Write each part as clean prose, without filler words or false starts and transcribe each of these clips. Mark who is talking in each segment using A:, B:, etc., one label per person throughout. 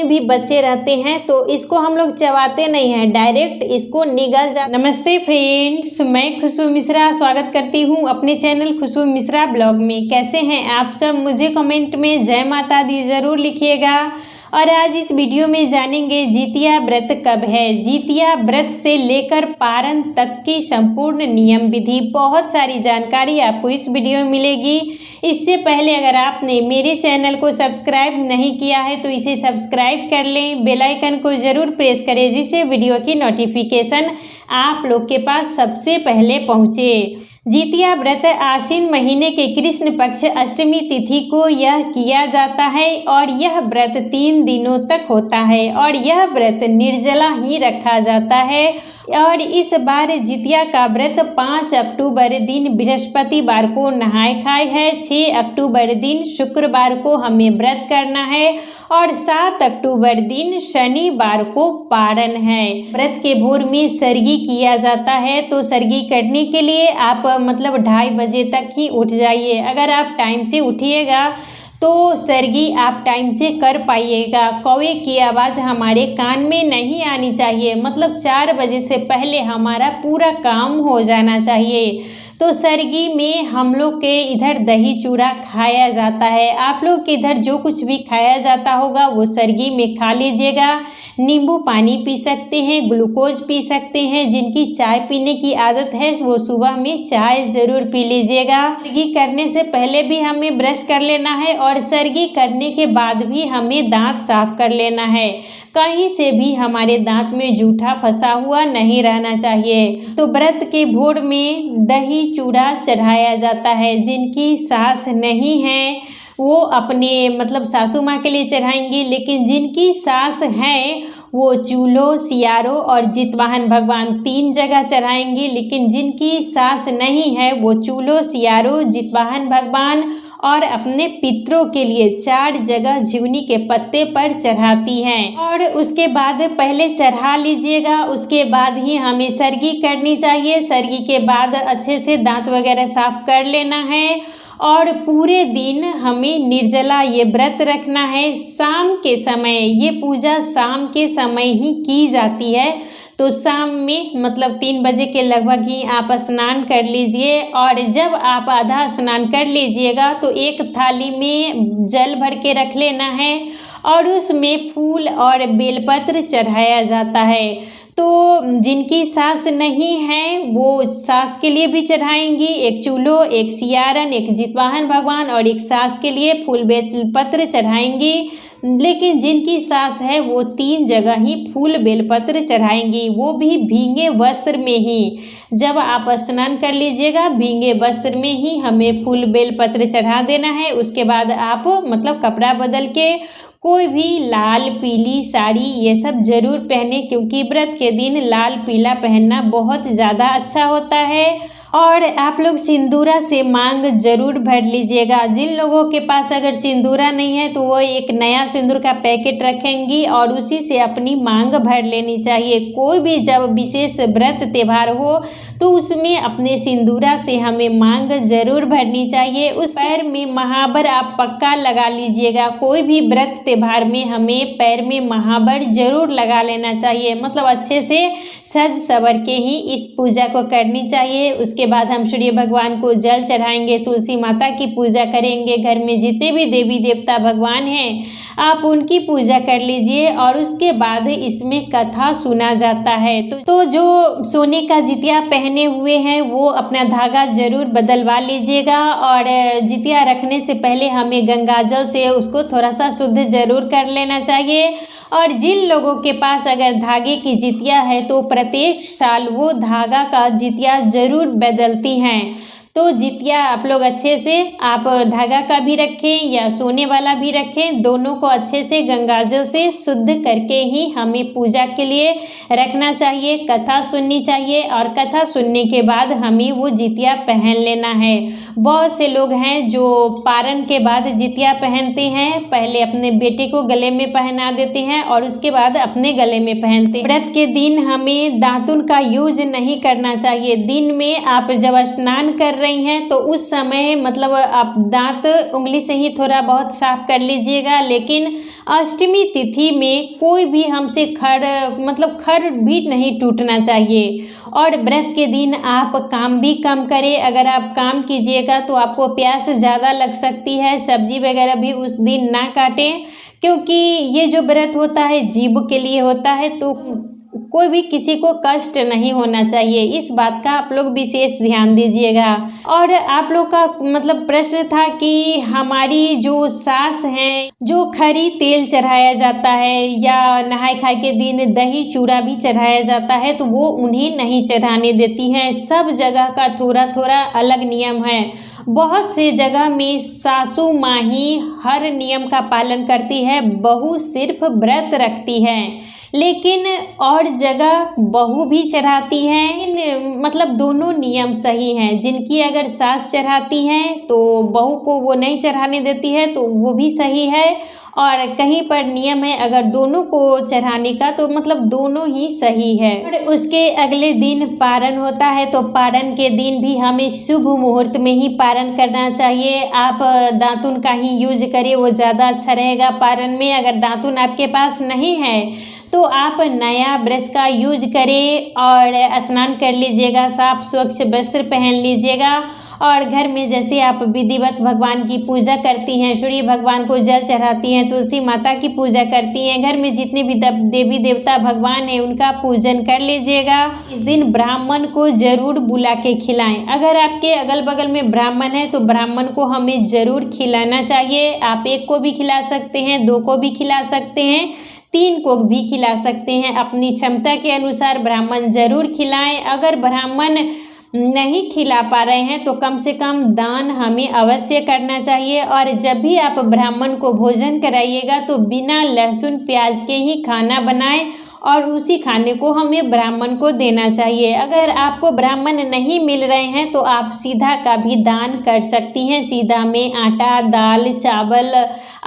A: जितने भी बच्चे रहते हैं तो इसको हम लोग चबाते नहीं हैं, डायरेक्ट इसको निगल जा। नमस्ते फ्रेंड्स, मैं खुशबू मिश्रा स्वागत करती हूँ अपने चैनल खुशबू मिश्रा ब्लॉग में। कैसे हैं आप सब? मुझे कमेंट में जय माता दी ज़रूर लिखिएगा। और आज इस वीडियो में जानेंगे जितिया व्रत कब है। जितिया व्रत से लेकर पारण तक की संपूर्ण नियम विधि, बहुत सारी जानकारी आपको इस वीडियो में मिलेगी। इससे पहले अगर आपने मेरे चैनल को सब्सक्राइब नहीं किया है तो इसे सब्सक्राइब कर लें, बेल आइकन को ज़रूर प्रेस करें जिससे वीडियो की नोटिफिकेशन आप लोग के पास सबसे पहले पहुँचे। जितिया व्रत आश्विन महीने के कृष्ण पक्ष अष्टमी तिथि को यह किया जाता है और यह व्रत 3 दिनों तक होता है और यह व्रत निर्जला ही रखा जाता है। और इस बार जितिया का व्रत 5 अक्टूबर दिन बृहस्पतिवार को नहाय खाए है, 6 अक्टूबर दिन शुक्रवार को हमें व्रत करना है और 7 अक्टूबर दिन शनिवार को पारण है। व्रत के भोर में सरगी किया जाता है, तो सरगी करने के लिए आप 2:30 बजे तक ही उठ जाइए। अगर आप टाइम से उठिएगा तो सरगी आप टाइम से कर पाइएगा। कौवे की आवाज़ हमारे कान में नहीं आनी चाहिए, 4 बजे से पहले हमारा पूरा काम हो जाना चाहिए। तो सरगी में हम लोग के इधर दही चूड़ा खाया जाता है, आप लोग के इधर जो कुछ भी खाया जाता होगा वो सरगी में खा लीजिएगा। नींबू पानी पी सकते हैं, ग्लूकोज पी सकते हैं। जिनकी चाय पीने की आदत है वो सुबह में चाय ज़रूर पी लीजिएगा। सरगी करने से पहले भी हमें ब्रश कर लेना है और सरगी करने के बाद भी हमें दांत साफ कर लेना है। कहीं से भी हमारे दांत में जूठा फंसा हुआ नहीं रहना चाहिए। तो व्रत के भोर में दही चूड़ा चढ़ाया जाता है। जिनकी सास नहीं है वो अपने सासू माँ के लिए चढ़ाएंगी, लेकिन जिनकी सास हैं वो चूल्हो, सियारो और जितवाहन भगवान 3 जगह चढ़ाएंगी। लेकिन जिनकी सास नहीं है वो चूल्हो, सियारो, जितवाहन भगवान और अपने पितरों के लिए 4 जगह झिगुनी के पत्ते पर चढ़ाती हैं। और उसके बाद पहले चढ़ा लीजिएगा, उसके बाद ही हमें सरगी करनी चाहिए। सरगी के बाद अच्छे से दांत वगैरह साफ कर लेना है और पूरे दिन हमें निर्जला ये व्रत रखना है। शाम के समय, ये पूजा शाम के समय ही की जाती है, तो शाम में 3 बजे के लगभग ही आप स्नान कर लीजिए। और जब आप आधा स्नान कर लीजिएगा तो एक थाली में जल भर के रख लेना है और उसमें फूल और बेलपत्र चढ़ाया जाता है। तो जिनकी सास नहीं है वो सास के लिए भी चढ़ाएंगी, एक चूल्हो, एक सियारन, एक जितवाहन भगवान और एक सास के लिए फूल बेलपत्र चढ़ाएंगी। लेकिन जिनकी सास है वो 3 जगह ही फूल बेलपत्र चढ़ाएंगी, वो भी भींगे वस्त्र में ही। जब आप स्नान कर लीजिएगा भींगे वस्त्र में ही हमें फूल बेलपत्र चढ़ा देना है। उसके बाद आप कपड़ा बदल के कोई भी लाल पीली साड़ी ये सब ज़रूर पहने, क्योंकि व्रत के दिन लाल पीला पहनना बहुत ज़्यादा अच्छा होता है। और आप लोग सिंदूरा से मांग जरूर भर लीजिएगा। जिन लोगों के पास अगर सिंदूरा नहीं है तो वो एक नया सिंदूर का पैकेट रखेंगी और उसी से अपनी मांग भर लेनी चाहिए। कोई भी जब विशेष व्रत त्यौहार हो तो उसमें अपने सिंदूरा से हमें मांग जरूर भरनी चाहिए। उस पैर में महावर आप पक्का लगा लीजिएगा। कोई भी व्रत त्यौहार में हमें पैर में महावर जरूर लगा लेना चाहिए, अच्छे से सज सवर के ही इस पूजा को करनी चाहिए। उसके बाद हम सूर्य भगवान को जल चढ़ाएंगे, तुलसी माता की पूजा करेंगे। घर में जितने भी देवी देवता भगवान हैं आप उनकी पूजा कर लीजिए और उसके बाद इसमें कथा सुना जाता है। तो जो सोने का जितिया पहने हुए हैं वो अपना धागा जरूर बदलवा लीजिएगा। और जितिया रखने से पहले हमें गंगा जल से उसको थोड़ा सा शुद्ध जरूर कर लेना चाहिए। और जिन लोगों के पास अगर धागे की जितिया है तो प्रत्येक साल वो धागा का जितिया जरूर बदलती हैं। तो जितिया आप लोग अच्छे से आप धागा का भी रखें या सोने वाला भी रखें, दोनों को अच्छे से गंगाजल से शुद्ध करके ही हमें पूजा के लिए रखना चाहिए। कथा सुननी चाहिए और कथा सुनने के बाद हमें वो जितिया पहन लेना है। बहुत से लोग हैं जो पारण के बाद जितिया पहनते हैं, पहले अपने बेटे को गले में पहना देते हैं और उसके बाद अपने गले में पहनते हैं। व्रत के दिन हमें दातुन का यूज नहीं करना चाहिए। दिन में आप जब स्नान कर रही हैं तो उस समय मतलब आप दांत उंगली से ही थोड़ा बहुत साफ कर लीजिएगा। लेकिन अष्टमी तिथि में कोई भी हमसे खर भी नहीं टूटना चाहिए। और व्रत के दिन आप काम भी कम करें। अगर आप काम कीजिएगा तो आपको प्यास ज़्यादा लग सकती है। सब्जी वगैरह भी उस दिन ना काटें, क्योंकि ये जो व्रत होता है जीव के लिए होता है, तो कोई भी किसी को कष्ट नहीं होना चाहिए। इस बात का आप लोग विशेष ध्यान दीजिएगा। और आप लोग का मतलब प्रश्न था कि हमारी जो सास हैं, जो खरी तेल चढ़ाया जाता है या नहाय खाए के दिन दही चूड़ा भी चढ़ाया जाता है, तो वो उन्हें नहीं चढ़ाने देती हैं। सब जगह का थोड़ा थोड़ा अलग नियम है। बहुत से जगह में सासू माँ ही हर नियम का पालन करती है, बहू सिर्फ व्रत रखती है। लेकिन और जगह बहू भी चढ़ाती हैं। मतलब दोनों नियम सही हैं। जिनकी अगर सास चढ़ाती हैं तो बहू को वो नहीं चढ़ाने देती है, तो वो भी सही है। और कहीं पर नियम है अगर दोनों को चढ़ाने का, तो मतलब दोनों ही सही है। और उसके अगले दिन पारण होता है, तो पारण के दिन भी हमें शुभ मुहूर्त में ही पारण करना चाहिए। आप दातुन का ही यूज करें, वो ज़्यादा अच्छा रहेगा पारण में। अगर दातुन आपके पास नहीं है तो आप नया ब्रश का यूज करें और स्नान कर लीजिएगा, साफ स्वच्छ वस्त्र पहन लीजिएगा। और घर में जैसे आप विधिवत भगवान की पूजा करती हैं, सूर्य भगवान को जल चढ़ाती हैं, तुलसी माता की पूजा करती हैं, घर में जितने भी देवी देवता भगवान हैं उनका पूजन कर लीजिएगा। इस दिन ब्राह्मण को जरूर बुला के खिलाएं। अगर आपके अगल बगल में ब्राह्मण है तो ब्राह्मण को हमें जरूर खिलाना चाहिए। आप एक को भी खिला सकते हैं, दो को भी खिला सकते हैं, 3 को भी खिला सकते हैं। अपनी क्षमता के अनुसार ब्राह्मण जरूर खिलाएं। अगर ब्राह्मण नहीं खिला पा रहे हैं तो कम से कम दान हमें अवश्य करना चाहिए। और जब भी आप ब्राह्मण को भोजन कराइएगा तो बिना लहसुन प्याज के ही खाना बनाएं और उसी खाने को हमें ब्राह्मण को देना चाहिए। अगर आपको ब्राह्मण नहीं मिल रहे हैं तो आप सीधा का भी दान कर सकती हैं। सीधा में आटा, दाल, चावल,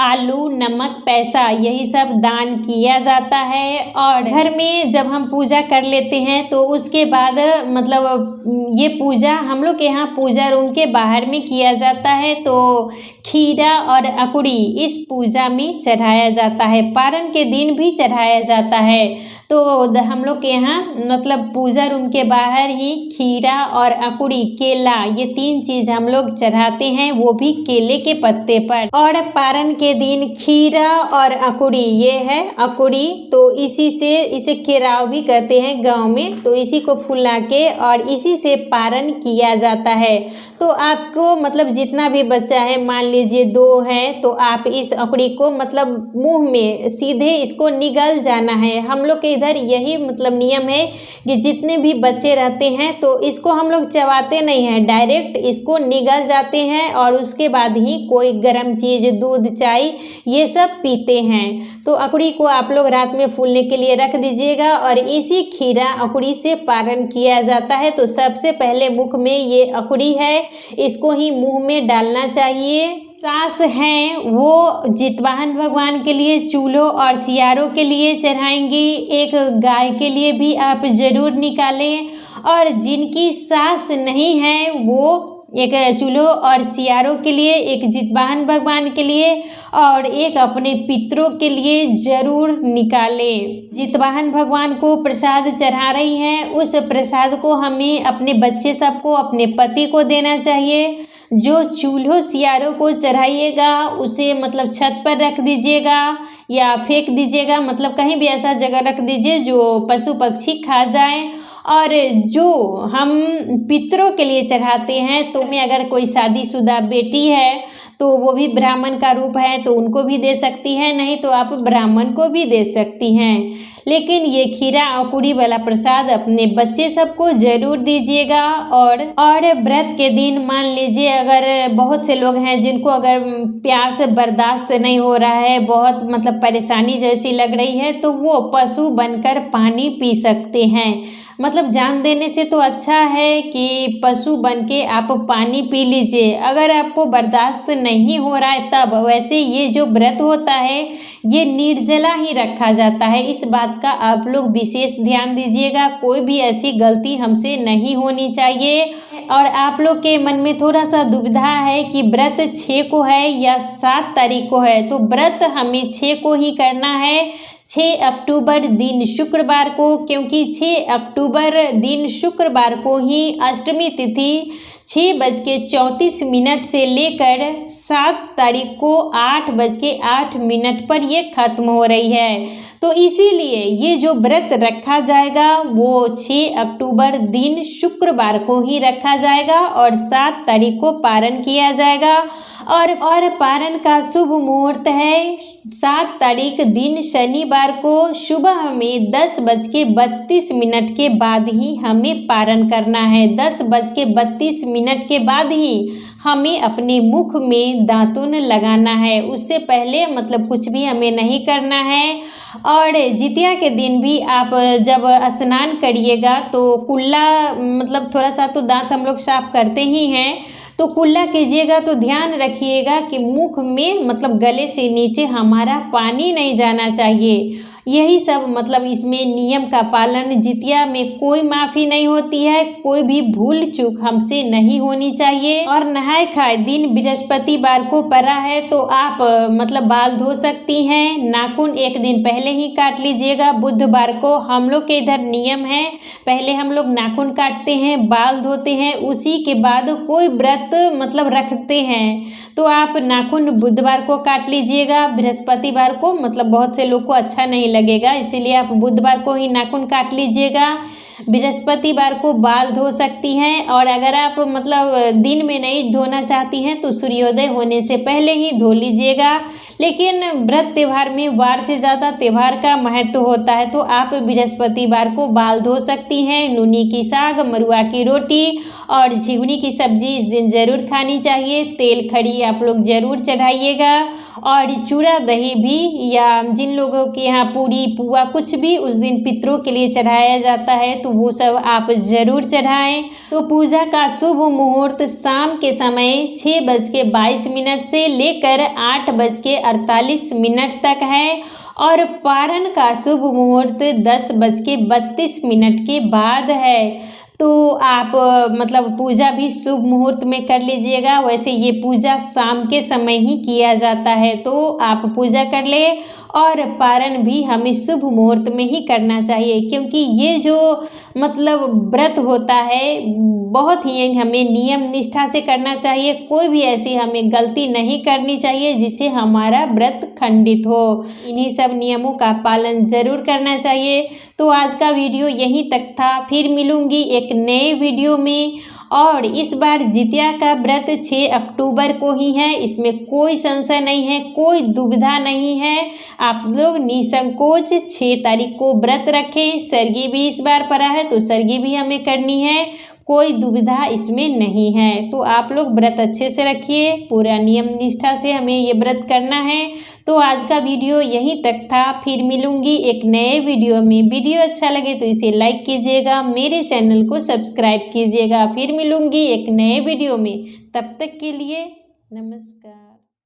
A: आलू, नमक, पैसा, यही सब दान किया जाता है। और घर में जब हम पूजा कर लेते हैं तो उसके बाद मतलब ये पूजा हम लोग के यहाँ पूजा रूम के बाहर में किया जाता है। तो खीरा और अकुड़ी इस पूजा में चढ़ाया जाता है, पारण के दिन भी चढ़ाया जाता है। तो हम लोग के यहाँ मतलब पूजा रूम के बाहर ही खीरा और अकुड़ी, केला, ये 3 चीज़ हम लोग चढ़ाते हैं, वो भी केले के पत्ते पर। और पारण के दिन खीरा और अकुड़ी, ये है अकुड़ी, तो इसे केराव भी कहते हैं गांव में। तो इसी को फुला के और इसी से पारण किया जाता है। तो आपको मतलब जितना भी बच्चा है, मान लीजिए 2 है, तो आप इस अकुड़ी को मतलब मुंह में सीधे इसको निगल जाना है। हम लोग के इधर यही मतलब नियम है कि जितने भी बच्चे रहते हैं तो इसको हम लोग चबाते नहीं हैं, डायरेक्ट इसको निगल जाते हैं और उसके बाद ही कोई गर्म चीज़, दूध, चाय, ये सब पीते हैं। तो अकुड़ी को आप लोग रात में फूलने के लिए रख दीजिएगा और इसी खीरा अकुड़ी से पारण किया जाता है। तो सबसे पहले मुख में ये अकुड़ी है, इसको ही मुंह में डालना चाहिए। सास हैं वो जितवाहन भगवान के लिए चूल्हों और सियारों के लिए चढ़ाएंगी। एक गाय के लिए भी आप ज़रूर निकालें। और जिनकी सास नहीं है वो एक चूल्हों और सियारों के लिए, एक जितवाहन भगवान के लिए और एक अपने पितरों के लिए ज़रूर निकालें। जितवाहन भगवान को प्रसाद चढ़ा रही हैं, उस प्रसाद को हमें अपने बच्चे सबको, अपने पति को देना चाहिए। जो चूल्हों सियारों को चढ़ाइएगा उसे मतलब छत पर रख दीजिएगा या फेंक दीजिएगा, मतलब कहीं भी ऐसा जगह रख दीजिए जो पशु पक्षी खा जाएं। और जो हम पितरों के लिए चढ़ाते हैं, तो में अगर कोई शादीशुदा बेटी है तो वो भी ब्राह्मण का रूप है तो उनको भी दे सकती है, नहीं तो आप ब्राह्मण को भी दे सकती हैं। लेकिन ये खीरा अकुड़ी वाला प्रसाद अपने बच्चे सबको ज़रूर दीजिएगा। और व्रत के दिन मान लीजिए अगर बहुत से लोग हैं जिनको अगर प्यास बर्दाश्त नहीं हो रहा है, बहुत मतलब परेशानी जैसी लग रही है, तो वो पशु बनकर पानी पी सकते हैं। मतलब जान देने से तो अच्छा है कि पशु बन के आप पानी पी लीजिए। अगर आपको बर्दाश्त नहीं हो रहा है तब, वैसे ये जो व्रत होता है ये निर्जला ही रखा जाता है। इस बात का आप लोग विशेष ध्यान दीजिएगा, कोई भी ऐसी गलती हमसे नहीं होनी चाहिए। और आप लोग के मन में थोड़ा सा दुविधा है कि व्रत 6 को है या 7 तारीख को है। तो व्रत हमें 6 को ही करना है, 6 अक्टूबर दिन शुक्रवार को, क्योंकि 6 अक्टूबर दिन शुक्रवार को ही अष्टमी तिथि 6:34 से लेकर 7 तारीख को 8:08 पर ये खत्म हो रही है। तो इसीलिए ये जो व्रत रखा जाएगा वो 6 अक्टूबर दिन शुक्रवार को ही रखा जाएगा और 7 तारीख को पारण किया जाएगा। और पारण का शुभ मुहूर्त है 7 तारीख दिन शनिवार को सुबह में 10:32 के बाद ही हमें पारण करना है। 10:32 के बाद ही हमें अपने मुख में दातुन लगाना है, उससे पहले मतलब कुछ भी हमें नहीं करना है। और जितिया के दिन भी आप जब स्नान करिएगा तो कुल्ला मतलब थोड़ा सा तो दांत हम लोग साफ करते ही हैं, तो कुल्ला कीजिएगा तो ध्यान रखिएगा कि मुख में मतलब गले से नीचे हमारा पानी नहीं जाना चाहिए। यही सब मतलब इसमें नियम का पालन, जितिया में कोई माफ़ी नहीं होती है, कोई भी भूल चूक हमसे नहीं होनी चाहिए। और नहाए खाए दिन बृहस्पतिवार को पड़ा है तो आप मतलब बाल धो सकती हैं, नाखून एक दिन पहले ही काट लीजिएगा। बुधवार को हम लोग के इधर नियम है, पहले हम लोग नाखून काटते हैं, बाल धोते हैं, उसी के बाद कोई व्रत मतलब रखते हैं। तो आप नाखून बुधवार को काट लीजिएगा, बृहस्पतिवार को मतलब बहुत से लोग को अच्छा नहीं लगेगा, इसीलिए आप बुधवार को ही नाखून काट लीजिएगा। बृहस्पतिवार को बाल धो सकती हैं, और अगर आप मतलब दिन में नहीं धोना चाहती हैं तो सूर्योदय होने से पहले ही धो लीजिएगा। लेकिन व्रत त्यौहार में वार से ज़्यादा त्यौहार का महत्व होता है, तो आप बृहस्पतिवार को बाल धो सकती हैं। नूनी की साग, मरुआ की रोटी और झिंगुनी की सब्जी इस दिन ज़रूर खानी चाहिए। तेल खड़ी आप लोग ज़रूर चढ़ाइएगा, और चूड़ा दही भी, या जिन लोगों के यहाँ पूरी पुआ कुछ भी उस दिन पितरों के लिए चढ़ाया जाता है तो वो सब आप ज़रूर चढ़ाएं। तो पूजा का शुभ मुहूर्त शाम के समय 6:22 से लेकर 8:48 तक है, और पारण का शुभ मुहूर्त 10:32 के बाद है। तो आप मतलब पूजा भी शुभ मुहूर्त में कर लीजिएगा। वैसे ये पूजा शाम के समय ही किया जाता है, तो आप पूजा कर ले, और पारण भी हमें शुभ मुहूर्त में ही करना चाहिए, क्योंकि ये जो मतलब व्रत होता है बहुत ही हमें नियम निष्ठा से करना चाहिए। कोई भी ऐसी हमें गलती नहीं करनी चाहिए जिससे हमारा व्रत खंडित हो। इन्हीं सब नियमों का पालन ज़रूर करना चाहिए। तो आज का वीडियो यहीं तक था, फिर मिलूँगी एक नए वीडियो में। और इस बार जितिया का व्रत 6 अक्टूबर को ही है, इसमें कोई संशय नहीं है, कोई दुविधा नहीं है। आप लोग निसंकोच 6 तारीख को व्रत रखें। सरगी भी इस बार पड़ा है तो सरगी भी हमें करनी है, कोई दुविधा इसमें नहीं है। तो आप लोग व्रत अच्छे से रखिए, पूरा नियम निष्ठा से हमें ये व्रत करना है। तो आज का वीडियो यहीं तक था, फिर मिलूंगी एक नए वीडियो में। वीडियो अच्छा लगे तो इसे लाइक कीजिएगा, मेरे चैनल को सब्सक्राइब कीजिएगा। फिर मिलूंगी एक नए वीडियो में, तब तक के लिए नमस्कार।